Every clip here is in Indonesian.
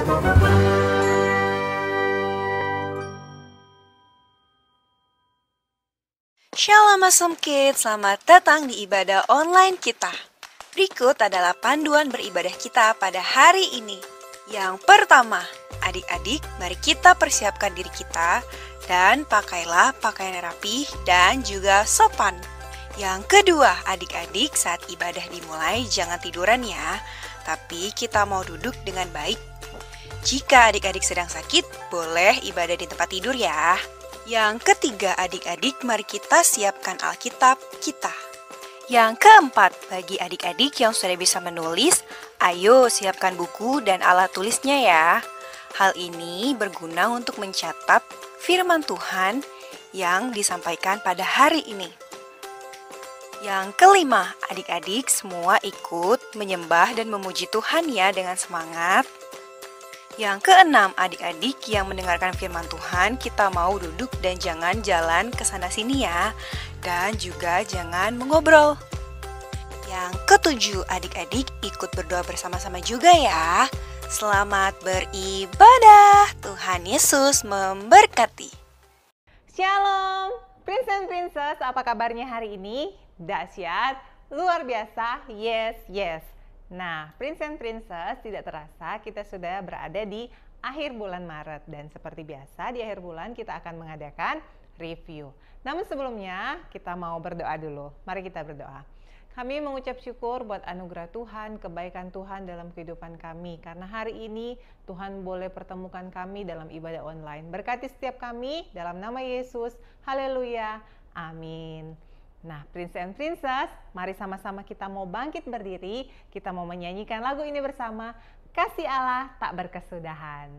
Shalom Awesome Kids, selamat datang di ibadah online kita. Berikut adalah panduan beribadah kita pada hari ini. Yang pertama, adik-adik, mari kita persiapkan diri kita dan pakailah pakaian yang rapih dan juga sopan. Yang kedua, adik-adik, saat ibadah dimulai jangan tiduran ya, tapi kita mau duduk dengan baik. Jika adik-adik sedang sakit, boleh ibadah di tempat tidur ya. Yang ketiga, adik-adik, mari kita siapkan Alkitab kita. Yang keempat, bagi adik-adik yang sudah bisa menulis, ayo siapkan buku dan alat tulisnya ya. Hal ini berguna untuk mencatat firman Tuhan yang disampaikan pada hari ini. Yang kelima, adik-adik semua ikut menyembah dan memuji Tuhan ya dengan semangat. Yang keenam, adik-adik yang mendengarkan firman Tuhan, kita mau duduk dan jangan jalan ke sana sini ya. Dan juga jangan mengobrol. Yang ketujuh, adik-adik ikut berdoa bersama-sama juga ya. Selamat beribadah. Tuhan Yesus memberkati. Shalom, Prince and Princess, apa kabarnya hari ini? Dahsyat, luar biasa, yes. Nah, Prince and Princess, tidak terasa kita sudah berada di akhir bulan Maret. Dan seperti biasa di akhir bulan kita akan mengadakan review. Namun sebelumnya kita mau berdoa dulu. Mari kita berdoa. Kami mengucap syukur buat anugerah Tuhan, kebaikan Tuhan dalam kehidupan kami. Karena hari ini Tuhan boleh pertemukan kami dalam ibadah online. Berkati setiap kami dalam nama Yesus. Haleluya. Amin. Nah, Prince and Princess, mari sama-sama kita mau bangkit berdiri, kita mau menyanyikan lagu ini bersama, Kasih Allah Tak Berkesudahan.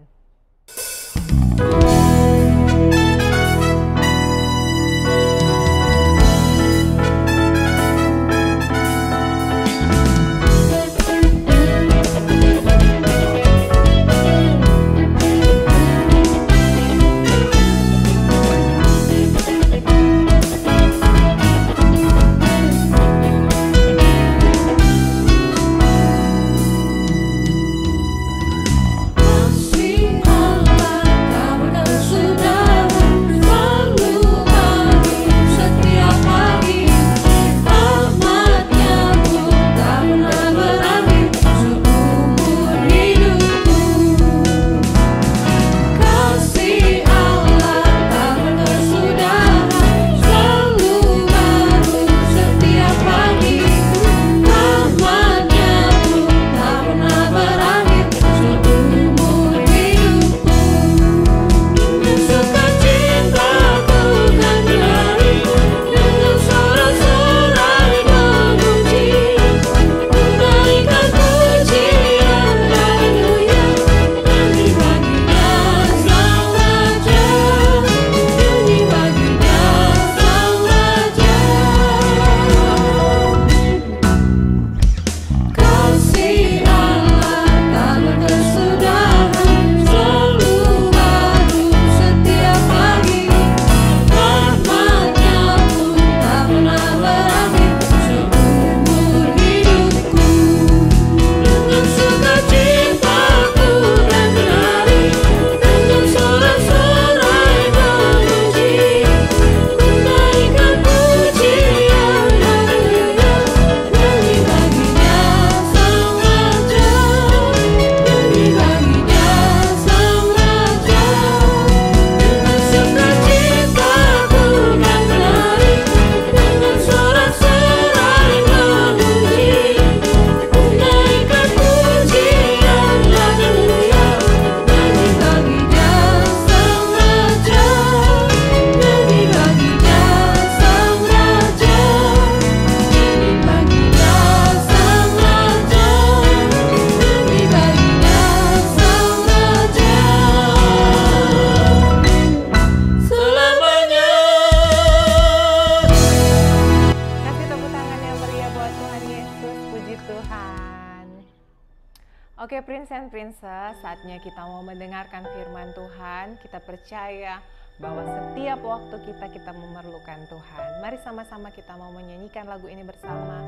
Oke Prince and Princess, saatnya kita mau mendengarkan firman Tuhan. Kita percaya bahwa setiap waktu kita memerlukan Tuhan. Mari sama-sama kita mau menyanyikan lagu ini bersama.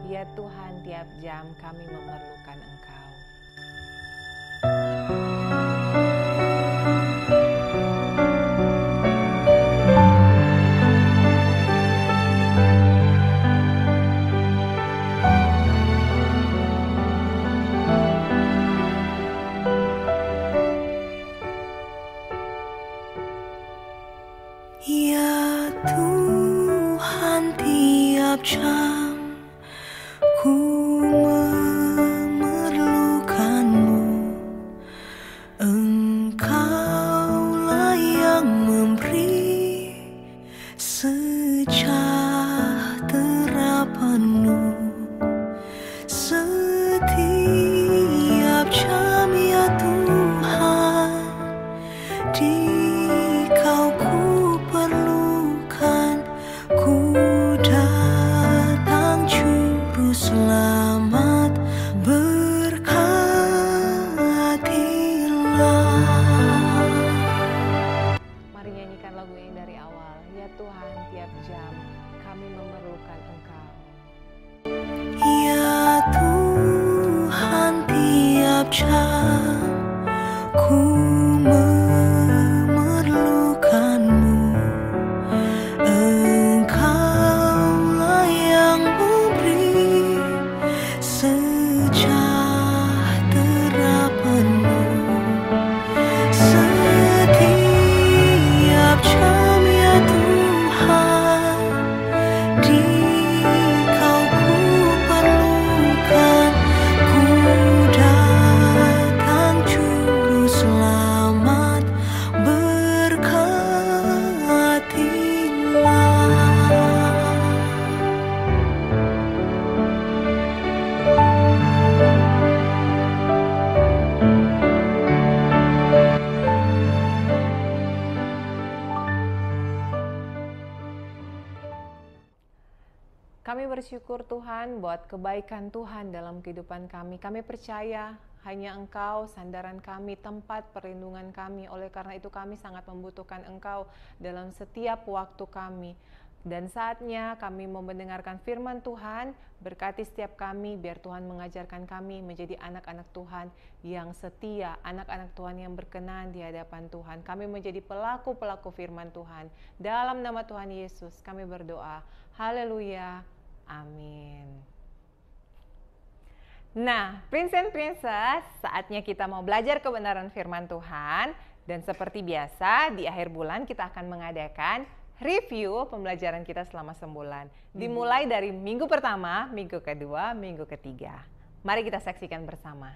Ya Tuhan, tiap jam kami memerlukan Engkau. ku memerlukanmu. Engkaulah yang memberi sejahtera penuh setiap jam, ya Tuhan. Di Kau ku perlukan, ku datang juru selamat, berkatilah. Kami bersyukur Tuhan buat kebaikan Tuhan dalam kehidupan kami. Kami percaya hanya Engkau sandaran kami, tempat perlindungan kami. Oleh karena itu kami sangat membutuhkan Engkau dalam setiap waktu kami. Dan saatnya kami mau mendengarkan firman Tuhan. Berkati setiap kami, biar Tuhan mengajarkan kami menjadi anak-anak Tuhan yang setia, anak-anak Tuhan yang berkenan di hadapan Tuhan. Kami menjadi pelaku-pelaku firman Tuhan. Dalam nama Tuhan Yesus kami berdoa. Haleluya. Amin. Nah, Prince and Princess, saatnya kita mau belajar kebenaran firman Tuhan. Dan seperti biasa, di akhir bulan kita akan mengadakan review pembelajaran kita selama sebulan. Dimulai dari minggu pertama, minggu kedua, minggu ketiga. Mari kita saksikan bersama.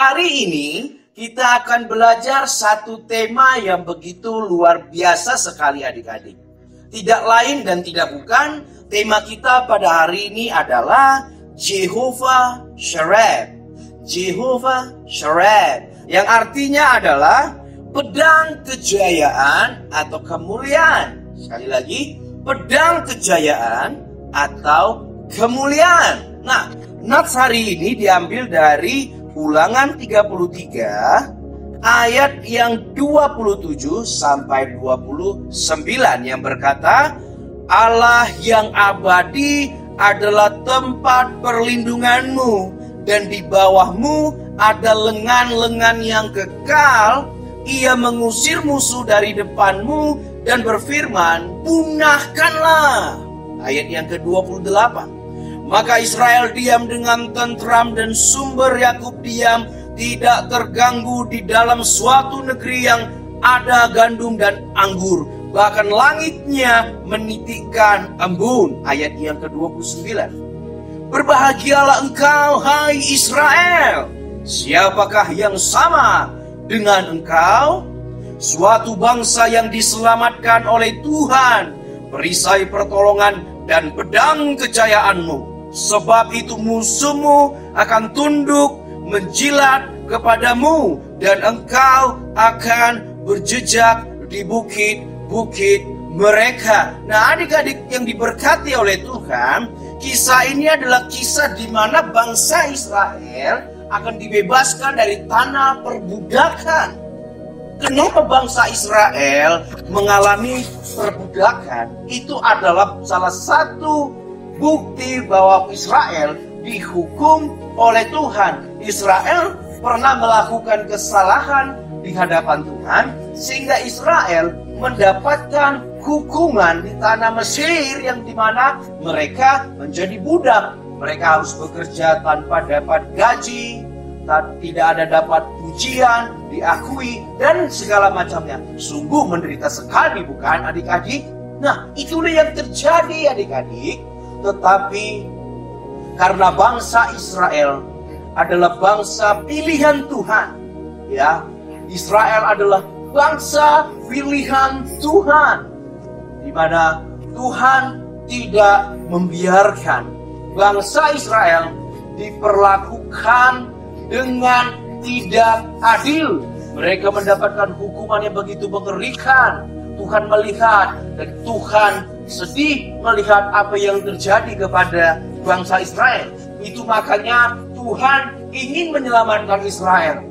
Hari ini kita akan belajar satu tema yang begitu luar biasa sekali adik-adik. Tidak lain dan tidak bukan, tema kita pada hari ini adalah Jehovah Shereb. Jehovah Shereb, yang artinya adalah pedang kejayaan atau kemuliaan. Sekali lagi, pedang kejayaan atau kemuliaan. Nah, nats hari ini diambil dari Ulangan 33 ayat yang 27 sampai 29 yang berkata, Allah yang abadi adalah tempat perlindunganmu, dan di bawahmu ada lengan-lengan yang kekal. Ia mengusir musuh dari depanmu dan berfirman, punahkanlah. Ayat yang ke-28. Maka Israel diam dengan tentram dan sumber Yakub diam, tidak terganggu di dalam suatu negeri yang ada gandum dan anggur. Bahkan langitnya menitikkan embun. Ayat yang ke-29. Berbahagialah engkau, hai Israel. Siapakah yang sama dengan engkau? Suatu bangsa yang diselamatkan oleh Tuhan, perisai pertolongan dan pedang kejayaanmu. Sebab itu musuhmu akan tunduk menjilat kepadamu, dan engkau akan berjejak di bukit-bukit mereka. Nah, adik-adik yang diberkati oleh Tuhan, kisah ini adalah kisah di mana bangsa Israel akan dibebaskan dari tanah perbudakan. Kenapa bangsa Israel mengalami perbudakan? Itu adalah salah satu bukti bahwa Israel dihukum oleh Tuhan. Israel pernah melakukan kesalahan di hadapan Tuhan, sehingga Israel mendapatkan hukuman di tanah Mesir, yang dimana mereka menjadi budak. Mereka harus bekerja tanpa dapat gaji, tidak ada dapat pujian, diakui, dan segala macamnya. Sungguh menderita sekali, bukan adik-adik? Nah, itulah yang terjadi adik-adik. Tetapi karena bangsa Israel adalah bangsa pilihan Tuhan, ya, Israel adalah bangsa pilihan Tuhan, di mana Tuhan tidak membiarkan bangsa Israel diperlakukan dengan tidak adil. Mereka mendapatkan hukuman yang begitu mengerikan. Tuhan melihat dan Tuhan sedih melihat apa yang terjadi kepada bangsa Israel. Itu makanya Tuhan ingin menyelamatkan Israel.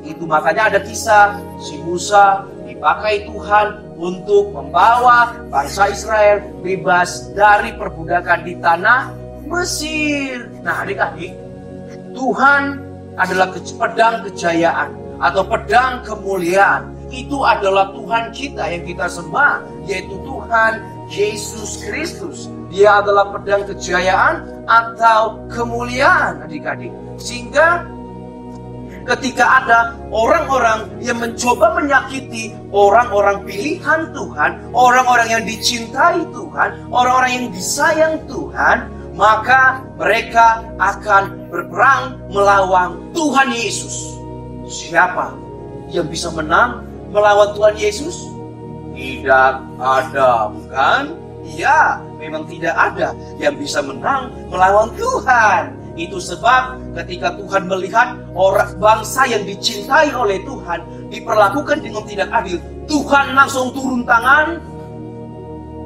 Itu makanya ada kisah si Musa dipakai Tuhan untuk membawa bangsa Israel bebas dari perbudakan di tanah Mesir. Nah adik-adik, Tuhan adalah pedang kejayaan atau pedang kemuliaan. Itu adalah Tuhan kita yang kita sembah, yaitu Tuhan Yesus Kristus. Dia adalah pedang kejayaan atau kemuliaan, adik-adik. Sehingga ketika ada orang-orang yang mencoba menyakiti orang-orang pilihan Tuhan, orang-orang yang dicintai Tuhan, orang-orang yang disayang Tuhan, maka mereka akan berperang melawan Tuhan Yesus. Siapa yang bisa menang melawan Tuhan Yesus? Tidak ada, bukan? Ya, memang tidak ada yang bisa menang melawan Tuhan. Itu sebab ketika Tuhan melihat orang bangsa yang dicintai oleh Tuhan diperlakukan dengan tidak adil, Tuhan langsung turun tangan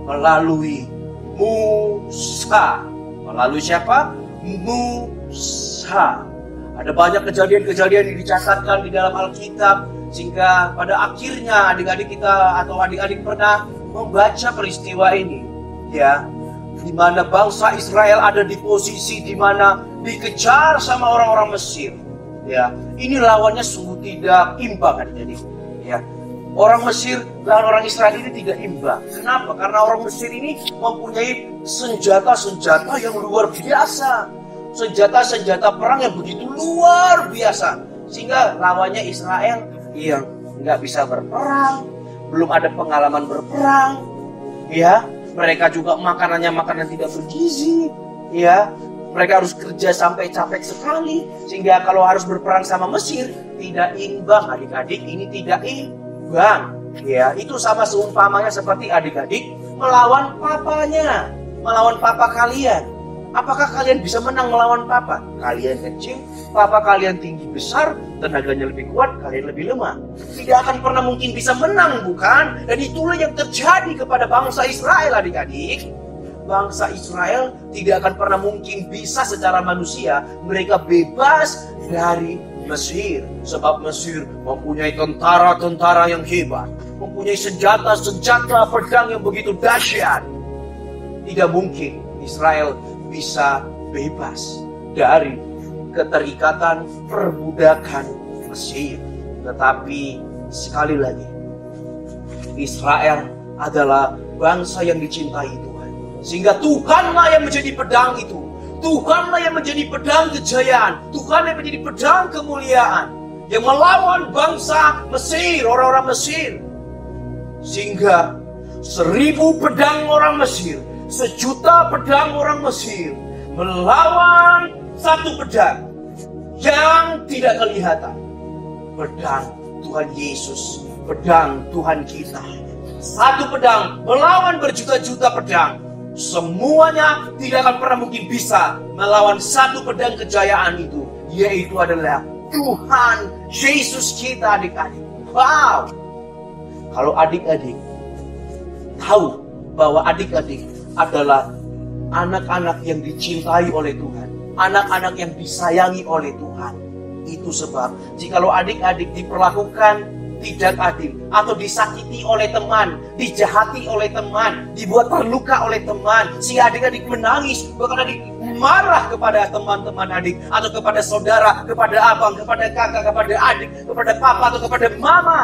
melalui Musa. Melalui siapa? Musa. Ada banyak kejadian-kejadian yang dicatatkan di dalam Alkitab, sehingga pada akhirnya adik-adik kita atau adik-adik pernah membaca peristiwa ini, ya, di mana bangsa Israel ada di posisi di mana dikejar sama orang-orang Mesir. Ya, ini lawannya sungguh tidak imbang, adik-adik. Ya, orang Mesir dan orang Israel ini tidak imbang. Kenapa? Karena orang Mesir ini mempunyai senjata-senjata yang luar biasa, senjata-senjata perang yang begitu luar biasa, sehingga lawannya Israel yang nggak bisa berperang, belum ada pengalaman berperang, ya. Mereka juga makanannya makanan tidak bergizi, ya. Mereka harus kerja sampai capek sekali, sehingga kalau harus berperang sama Mesir tidak imbang, adik-adik. Ini tidak imbang, ya. Itu sama seumpamanya seperti adik-adik melawan papanya, melawan papa kalian. Apakah kalian bisa menang melawan papa? Kalian kecil, papa kalian tinggi besar, tenaganya lebih kuat, kalian lebih lemah. Tidak akan pernah mungkin bisa menang, bukan? Dan itulah yang terjadi kepada bangsa Israel, adik-adik. Bangsa Israel tidak akan pernah mungkin bisa secara manusia mereka bebas dari Mesir. Sebab Mesir mempunyai tentara-tentara yang hebat, mempunyai senjata-senjata pedang yang begitu dahsyat. Tidak mungkin Israel bisa bebas dari keterikatan perbudakan Mesir. Tetapi sekali lagi, Israel adalah bangsa yang dicintai Tuhan, sehingga Tuhanlah yang menjadi pedang itu. Tuhanlah yang menjadi pedang kejayaan, Tuhan yang menjadi pedang kemuliaan, yang melawan bangsa Mesir, orang-orang Mesir. Sehingga 1000 pedang orang Mesir, 1.000.000 pedang orang Mesir melawan satu pedang yang tidak kelihatan. Pedang Tuhan Yesus, pedang Tuhan kita. Satu pedang melawan berjuta-juta pedang. Semuanya tidak akan pernah mungkin bisa melawan satu pedang kejayaan itu, yaitu adalah Tuhan Yesus kita, adik-adik. Wow! Kalau adik-adik tahu bahwa adik-adik adalah anak-anak yang dicintai oleh Tuhan, anak-anak yang disayangi oleh Tuhan. Itu sebab jikalau adik-adik diperlakukan tidak adil, atau disakiti oleh teman, dijahati oleh teman, dibuat terluka oleh teman, si adik-adik menangis, bahkan adik marah kepada teman-teman adik, atau kepada saudara, kepada abang, kepada kakak, kepada adik, kepada papa, atau kepada mama,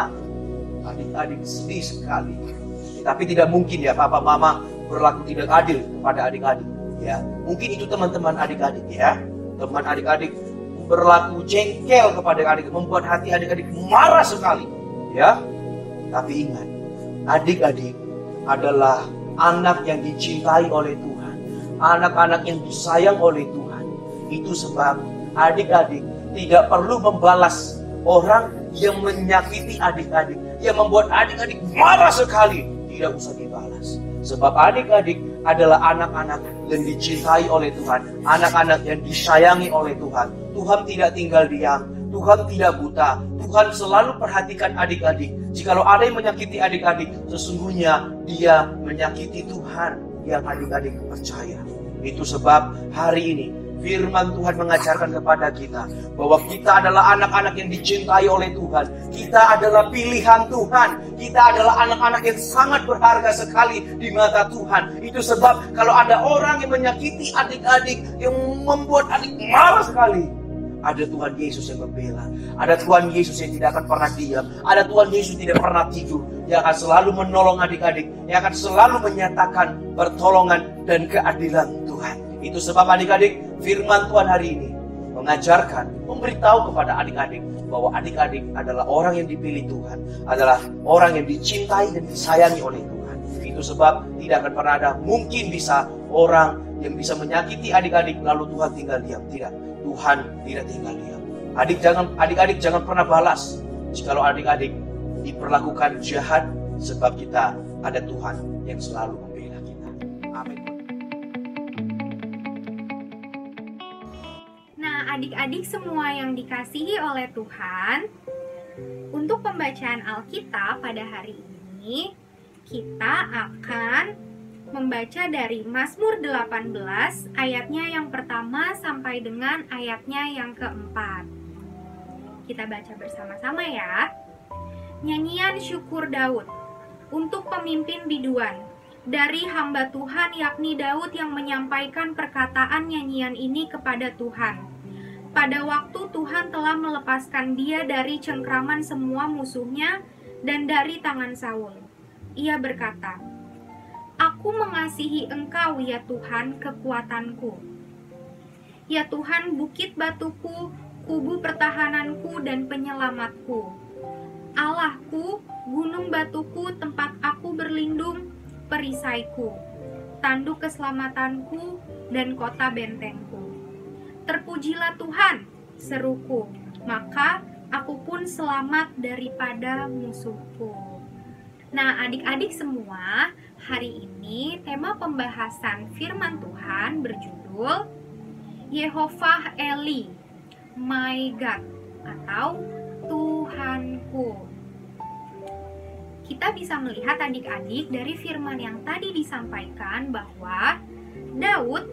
adik-adik sedih sekali. Tapi tidak mungkin ya papa mama berlaku tidak adil kepada adik-adik, ya. Mungkin itu teman-teman adik-adik, ya. Teman adik-adik berlaku jengkel kepada adik, membuat hati adik-adik marah sekali, ya. Tapi ingat, adik-adik adalah anak yang dicintai oleh Tuhan, anak-anak yang disayang oleh Tuhan. Itu sebab adik-adik tidak perlu membalas orang yang menyakiti adik-adik, yang membuat adik-adik marah sekali. Tidak usah dibalas. Sebab adik-adik adalah anak-anak yang dicintai oleh Tuhan, anak-anak yang disayangi oleh Tuhan. Tuhan tidak tinggal diam, Tuhan tidak buta. Tuhan selalu perhatikan adik-adik. Jikalau ada yang menyakiti adik-adik, sesungguhnya dia menyakiti Tuhan yang adik-adik percaya. Itu sebab hari ini firman Tuhan mengajarkan kepada kita bahwa kita adalah anak-anak yang dicintai oleh Tuhan. Kita adalah pilihan Tuhan. Kita adalah anak-anak yang sangat berharga sekali di mata Tuhan. Itu sebab kalau ada orang yang menyakiti adik-adik, yang membuat adik marah sekali, ada Tuhan Yesus yang membela. Ada Tuhan Yesus yang tidak akan pernah diam. Ada Tuhan Yesus yang tidak pernah tidur. Yang akan selalu menolong adik-adik. Yang akan selalu menyatakan pertolongan dan keadilan Tuhan. Itu sebab adik-adik, firman Tuhan hari ini mengajarkan, memberitahu kepada adik-adik bahwa adik-adik adalah orang yang dipilih Tuhan, adalah orang yang dicintai dan disayangi oleh Tuhan. Itu sebab tidak akan pernah ada mungkin bisa orang yang bisa menyakiti adik-adik lalu Tuhan tinggal diam. Tidak, Tuhan tidak tinggal diam. Adik-adik jangan pernah balas jikalau adik-adik diperlakukan jahat, sebab kita ada Tuhan yang selalu membela kita. Amin. Nah, adik-adik semua yang dikasihi oleh Tuhan, untuk pembacaan Alkitab pada hari ini, kita akan membaca dari Mazmur 18 ayatnya yang pertama sampai dengan ayatnya yang keempat. Kita baca bersama-sama ya. Nyanyian syukur Daud untuk pemimpin biduan dari hamba Tuhan, yakni Daud yang menyampaikan perkataan nyanyian ini kepada Tuhan. Pada waktu Tuhan telah melepaskan dia dari cengkraman semua musuhnya dan dari tangan Saul. Ia berkata, "Aku mengasihi Engkau ya Tuhan, kekuatanku. Ya Tuhan, bukit batuku, kubu pertahananku dan penyelamatku. Allahku, gunung batuku, tempat aku berlindung, perisaiku, tanduk keselamatanku dan kota bentengku. Terpujilah Tuhan, seruku, maka aku pun selamat daripada musuhku." Nah, adik-adik semua, hari ini tema pembahasan firman Tuhan berjudul Yehovah Eli, My God, atau Tuhanku. Kita bisa melihat adik-adik dari firman yang tadi disampaikan bahwa Daud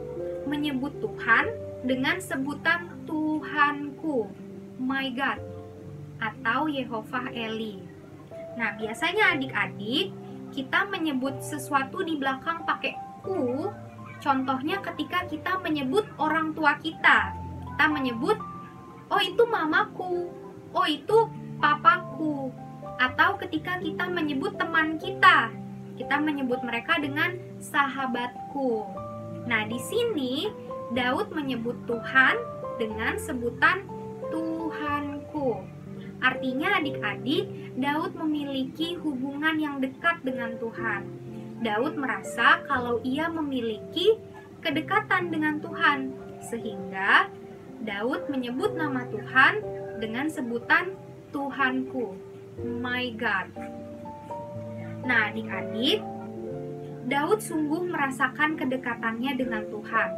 menyebut Tuhan dengan sebutan Tuhanku, My God, atau Yehovah Eli. Nah, biasanya adik-adik kita menyebut sesuatu di belakang pakai ku. Contohnya ketika kita menyebut orang tua kita. Kita menyebut, oh itu mamaku, oh itu papaku. Atau ketika kita menyebut teman kita menyebut mereka dengan sahabatku. Nah, di sini Daud menyebut Tuhan dengan sebutan Tuhanku. Artinya adik-adik, Daud memiliki hubungan yang dekat dengan Tuhan. Daud merasa kalau ia memiliki kedekatan dengan Tuhan, sehingga Daud menyebut nama Tuhan dengan sebutan Tuhanku, My God. Nah, adik-adik, Daud sungguh merasakan kedekatannya dengan Tuhan.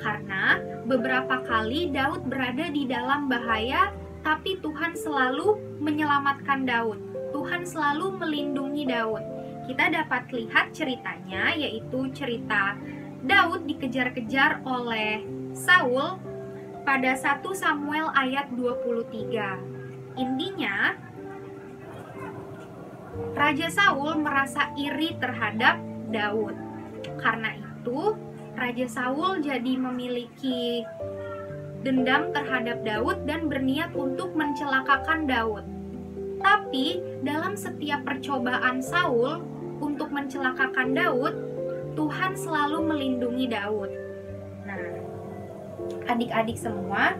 Karena beberapa kali Daud berada di dalam bahaya, tapi Tuhan selalu menyelamatkan Daud. Tuhan selalu melindungi Daud. Kita dapat lihat ceritanya, yaitu cerita Daud dikejar-kejar oleh Saul pada 1 Samuel ayat 23. Intinya, Raja Saul merasa iri terhadap Daud. Karena itu, Raja Saul jadi memiliki dendam terhadap Daud dan berniat untuk mencelakakan Daud. Tapi, dalam setiap percobaan Saul untuk mencelakakan Daud, Tuhan selalu melindungi Daud. Nah, adik-adik semua,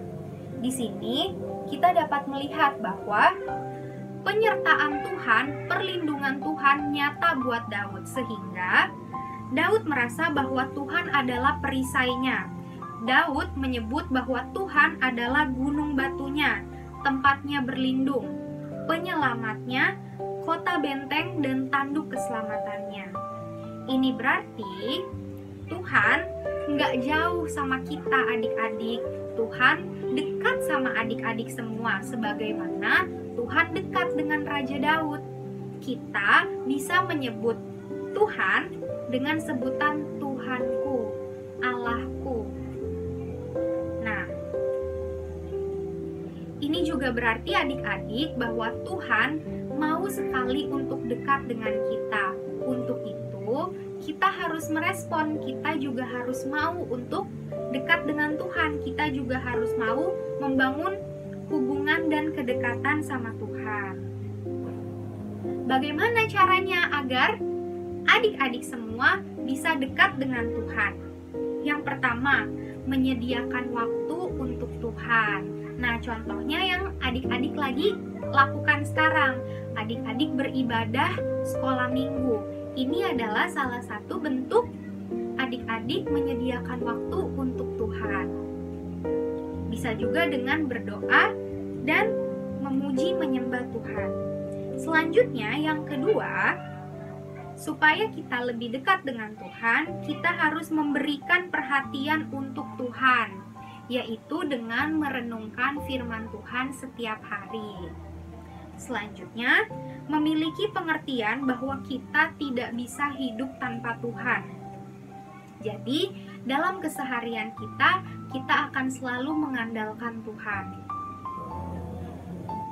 di sini kita dapat melihat bahwa penyertaan Tuhan, perlindungan Tuhan nyata buat Daud, sehingga Daud merasa bahwa Tuhan adalah perisainya. Daud menyebut bahwa Tuhan adalah gunung batunya, tempatnya berlindung, penyelamatnya, kota benteng, dan tanduk keselamatannya. Ini berarti Tuhan nggak jauh sama kita adik-adik. Tuhan dekat sama adik-adik semua, sebagaimana Tuhan dekat dengan Raja Daud. Kita bisa menyebut Tuhan dengan sebutan Tuhanku, Allah juga berarti adik-adik bahwa Tuhan mau sekali untuk dekat dengan kita. Untuk itu, kita harus merespon, kita juga harus mau untuk dekat dengan Tuhan. Kita juga harus mau membangun hubungan dan kedekatan sama Tuhan. Bagaimana caranya agar adik-adik semua bisa dekat dengan Tuhan? Yang pertama, menyediakan waktu untuk Tuhan. Nah, contohnya yang adik-adik lagi lakukan sekarang, adik-adik beribadah sekolah minggu. Ini adalah salah satu bentuk adik-adik menyediakan waktu untuk Tuhan. Bisa juga dengan berdoa dan memuji menyembah Tuhan. Selanjutnya, yang kedua, supaya kita lebih dekat dengan Tuhan, kita harus memberikan perhatian untuk Tuhan, yaitu dengan merenungkan firman Tuhan setiap hari. Selanjutnya, memiliki pengertian bahwa kita tidak bisa hidup tanpa Tuhan. Jadi, dalam keseharian kita akan selalu mengandalkan Tuhan.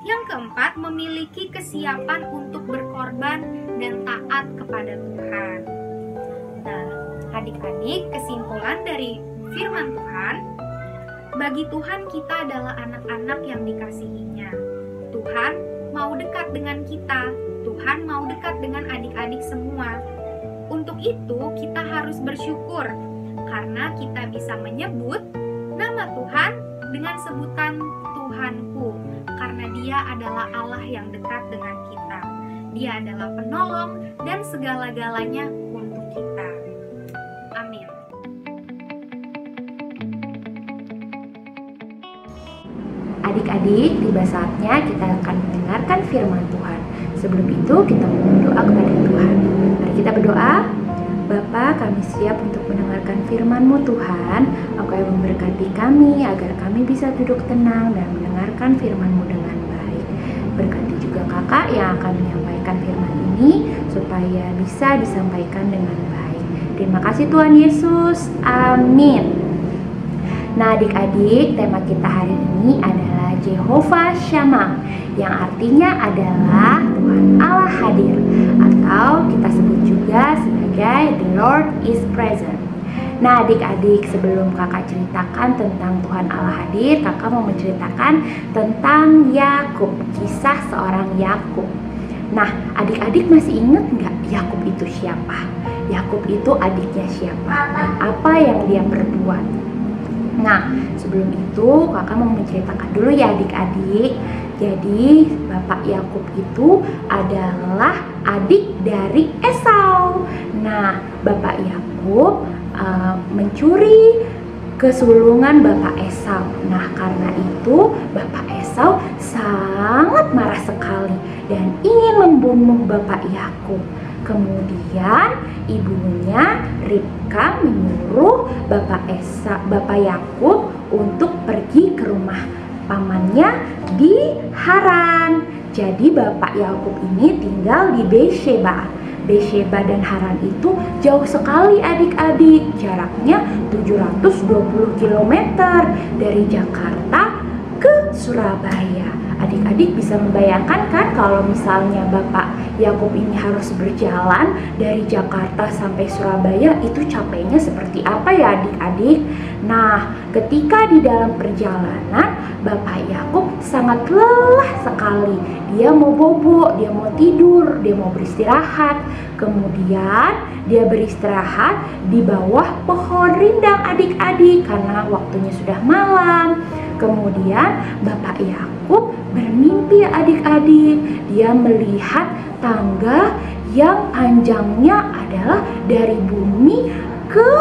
Yang keempat, memiliki kesiapan untuk berkorban dan taat kepada Tuhan. Nah, adik-adik, kesimpulan dari firman Tuhan, bagi Tuhan kita adalah anak-anak yang dikasihinya. Tuhan mau dekat dengan kita. Tuhan mau dekat dengan adik-adik semua. Untuk itu kita harus bersyukur karena kita bisa menyebut nama Tuhan dengan sebutan Tuhanku, karena Dia adalah Allah yang dekat dengan kita. Dia adalah penolong dan segala-galanya untuk kita. Amin. Adik-adik, tiba saatnya kita akan mendengarkan firman Tuhan. Sebelum itu kita berdoa kepada Tuhan. Mari kita berdoa. Bapa, kami siap untuk mendengarkan firman-Mu Tuhan. Engkau yang memberkati kami agar kami bisa duduk tenang dan mendengarkan firman-Mu dengan baik. Berkati juga kakak yang akan menyampaikan firman ini supaya bisa disampaikan dengan baik. Terima kasih Tuhan Yesus. Amin. Nah, adik-adik, tema kita hari ini adalah Jehovah Shammah, yang artinya adalah Tuhan Allah hadir, atau kita sebut juga sebagai The Lord is present. Nah, adik-adik, sebelum kakak ceritakan tentang Tuhan Allah hadir, kakak mau menceritakan tentang Yakub, kisah seorang Yakub. Nah, adik-adik masih ingat nggak Yakub itu siapa? Yakub itu adiknya siapa? Dan apa yang dia perbuat? Nah, sebelum itu kakak mau menceritakan dulu ya adik-adik. Jadi Bapak Yakub itu adalah adik dari Esau. Nah, Bapak Yakub mencuri kesulungan Bapak Esau. Nah, karena itu Bapak Esau sangat marah sekali dan ingin membunuh Bapak Yakub. Kemudian ibunya Ribka menyuruh Bapak Yakub untuk pergi ke rumah pamannya di Haran. Jadi Bapak Yakub ini tinggal di Beersheba. Beersheba dan Haran itu jauh sekali adik-adik. Jaraknya 720 km dari Jakarta ke Surabaya. Adik-adik bisa membayangkan kan kalau misalnya Bapak Yakub ini harus berjalan dari Jakarta sampai Surabaya, itu capeknya seperti apa ya adik-adik? Nah, ketika di dalam perjalanan Bapak Yakub sangat lelah sekali. Dia mau bobo, dia mau tidur, dia mau beristirahat. Kemudian dia beristirahat di bawah pohon rindang adik-adik karena waktunya sudah malam. Kemudian Bapak Yakub bermimpi adik-adik. Dia melihat tangga yang panjangnya adalah dari bumi ke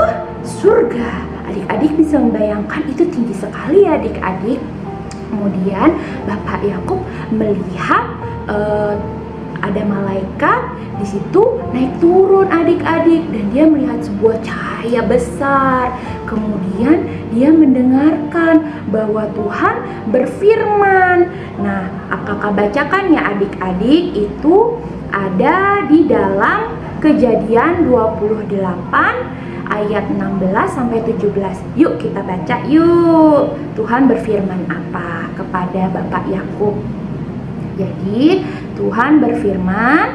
surga. Adik-adik bisa membayangkan itu tinggi sekali ya adik-adik. Kemudian Bapak Yakub melihat ada malaikat di situ naik turun adik-adik, dan dia melihat sebuah cahaya besar. Kemudian dia mendengarkan bahwa Tuhan berfirman. Nah, kakak bacakan ya adik-adik, itu ada di dalam Kejadian 28 ayat 16-17. Yuk kita baca yuk. Tuhan berfirman apa kepada Bapak Yakub? Jadi Tuhan berfirman,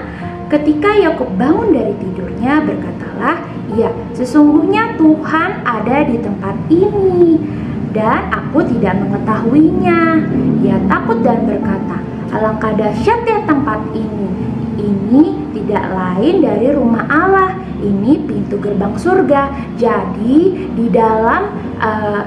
ketika Yakub bangun dari tidurnya, berkatalah, "Ya, sesungguhnya Tuhan ada di tempat ini, dan aku tidak mengetahuinya." Ia takut dan berkata, "Alangkah dahsyatnya tempat ini. Ini tidak lain dari rumah Allah. Ini pintu gerbang surga." Jadi di dalam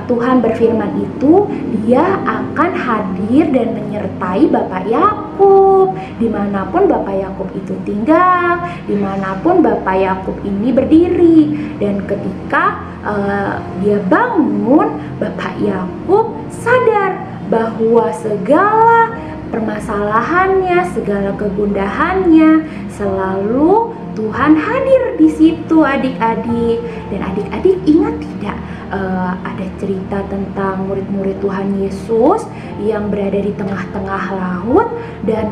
Tuhan berfirman itu, Dia akan hadir dan menyertai Bapak Yakub dimanapun Bapak Yakub itu tinggal, dimanapun Bapak Yakub ini berdiri. Dan ketika dia bangun, Bapak Yakub sadar bahwa segala permasalahannya, segala kegundahannya, selalu Tuhan hadir di situ adik-adik. Dan adik-adik ingat tidak, ada cerita tentang murid-murid Tuhan Yesus yang berada di tengah-tengah laut dan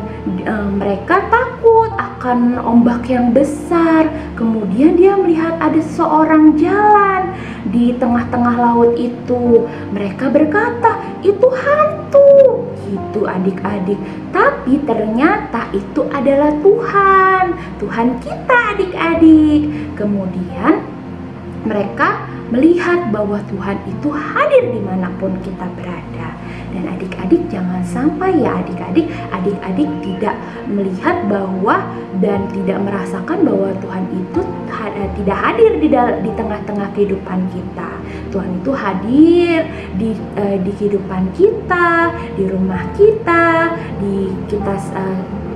mereka takut akan ombak yang besar. Kemudian dia melihat ada seorang jalan di tengah-tengah laut itu. Mereka berkata, "Itu hantu." Gitu adik-adik. Tapi ternyata itu adalah Tuhan, Tuhan kita adik-adik. Kemudian mereka melihat bahwa Tuhan itu hadir dimanapun kita berada. Dan adik-adik jangan sampai ya adik-adik tidak melihat bahwa dan tidak merasakan bahwa Tuhan itu tidak hadir di tengah-tengah kehidupan kita. Tuhan itu hadir di kehidupan kita, di rumah kita, kita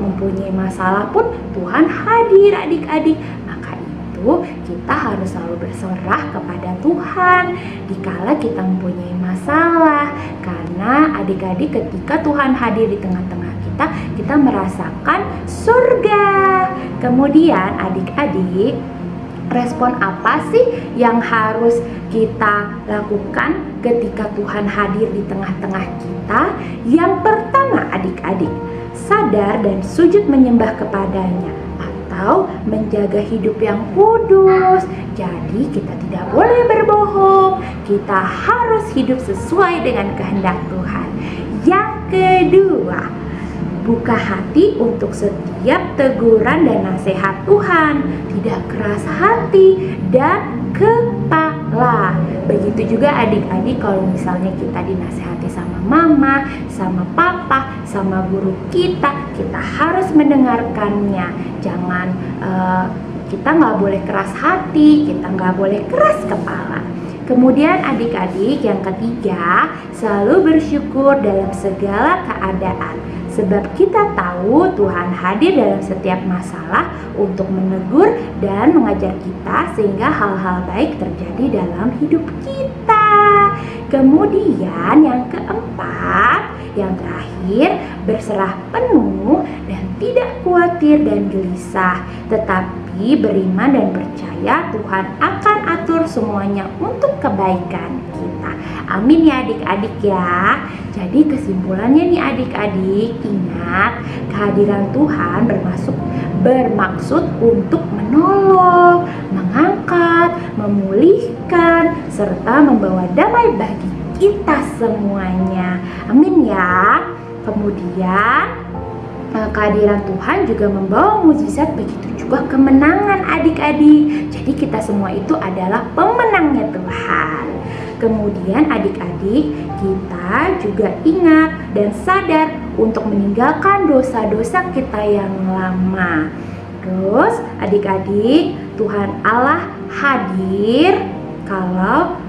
mempunyai masalah pun Tuhan hadir adik-adik. Kita harus selalu berserah kepada Tuhan dikala kita mempunyai masalah, karena adik-adik ketika Tuhan hadir di tengah-tengah kita merasakan surga. Kemudian adik-adik, respon apa sih yang harus kita lakukan ketika Tuhan hadir di tengah-tengah kita? Yang pertama adik-adik, sadar dan sujud menyembah kepadanya, atau menjaga hidup yang kudus. Jadi kita tidak boleh berbohong, kita harus hidup sesuai dengan kehendak Tuhan. Yang kedua, buka hati untuk setiap teguran dan nasihat Tuhan, tidak keras hati dan kepala. Begitu juga adik-adik, kalau misalnya kita dinasihati sama mama, sama papa, sama guru kita harus mendengarkannya. Jangan kita nggak boleh keras hati, kita nggak boleh keras kepala. Kemudian adik-adik yang ketiga, selalu bersyukur dalam segala keadaan. Sebab kita tahu Tuhan hadir dalam setiap masalah untuk menegur dan mengajar kita sehingga hal-hal baik terjadi dalam hidup kita. Kemudian yang keempat, yang terakhir, berserah penuh dan tidak khawatir dan gelisah, tetapi beriman dan percaya Tuhan akan atur semuanya untuk kebaikan kita. Amin ya adik-adik ya. Jadi kesimpulannya nih adik-adik, ingat kehadiran Tuhan bermaksud untuk menolong, mengangkat, memulihkan, serta membawa damai bagi kita semuanya. Amin ya. Kemudian kehadiran Tuhan juga membawa mukjizat, begitu juga kemenangan adik-adik. Jadi kita semua itu adalah pemenangnya Tuhan. Kemudian adik-adik, kita juga ingat dan sadar untuk meninggalkan dosa-dosa kita yang lama. Terus adik-adik, Tuhan Allah hadir kalau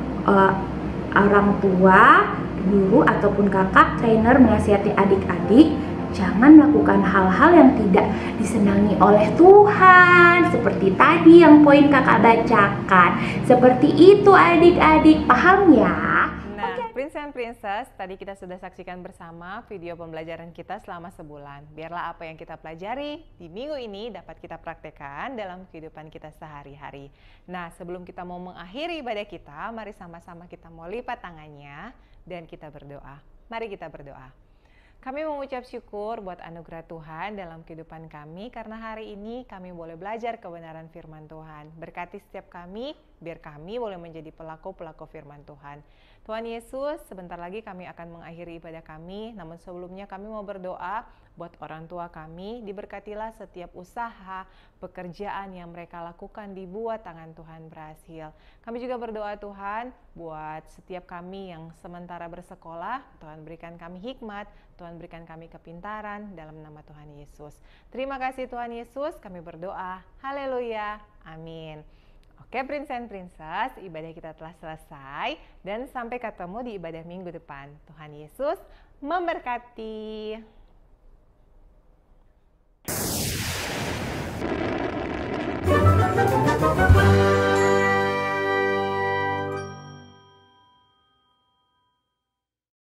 orang tua, guru ataupun kakak, trainer menasihati adik-adik, jangan melakukan hal-hal yang tidak disenangi oleh Tuhan. Seperti tadi yang poin kakak bacakan. Seperti itu adik-adik, paham ya? Nah, Prince and Princess, tadi kita sudah saksikan bersama video pembelajaran kita selama sebulan. Biarlah apa yang kita pelajari di minggu ini dapat kita praktekkan dalam kehidupan kita sehari-hari. Nah, sebelum kita mau mengakhiri ibadah kita, mari sama-sama kita mau lipat tangannya dan kita berdoa. Mari kita berdoa. Kami mengucap syukur buat anugerah Tuhan dalam kehidupan kami, karena hari ini kami boleh belajar kebenaran firman Tuhan. Berkati setiap kami biar kami boleh menjadi pelaku-pelaku firman Tuhan. Tuhan Yesus, sebentar lagi kami akan mengakhiri ibadah kami, namun sebelumnya kami mau berdoa buat orang tua kami, diberkatilah setiap usaha, pekerjaan yang mereka lakukan dibuat tangan Tuhan berhasil. Kami juga berdoa Tuhan buat setiap kami yang sementara bersekolah, Tuhan berikan kami hikmat, Tuhan berikan kami kepintaran dalam nama Tuhan Yesus. Terima kasih Tuhan Yesus, kami berdoa. Haleluya, amin. Oke Prince and Princess, ibadah kita telah selesai dan sampai ketemu di ibadah minggu depan. Tuhan Yesus memberkati.